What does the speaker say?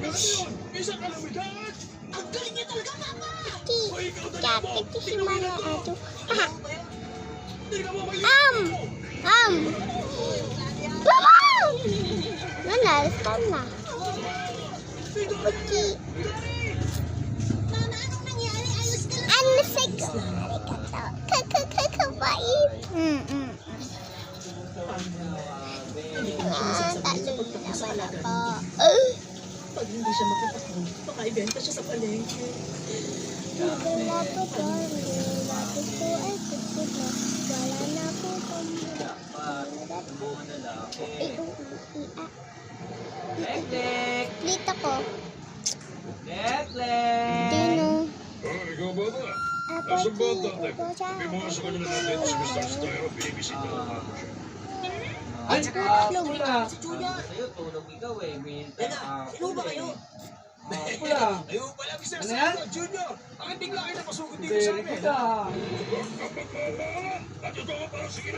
Isa kalamidad! Ang galing niya talaga, Mama! Kapit si Mano ato. Baba! Nanalpan na. Puti. Mama, anong nangyari? Ayos ka lang. Ano sa kakabait. Talo naman ako. Pag hindi siya makapakong, baka ibenta siya sa palengke. Wala po kami. Lapit ko ay kukulo. Wala na po kami. Dito ko. Dino. Ikaw ba ba? Ako Nasa bata dito tayo. siya. May mga sa kanila natin si Mr. Styro, binibisita ko siya. Ay, pula. Si Junior! Sa'yo, tulog ikaw eh. Teka, sino ba kayo? Pula. Ayun pala, Mr. Ano yan? Junior! Bakit bigla kayo napasugod dito sa Very amin? good ah. At ito ka para sige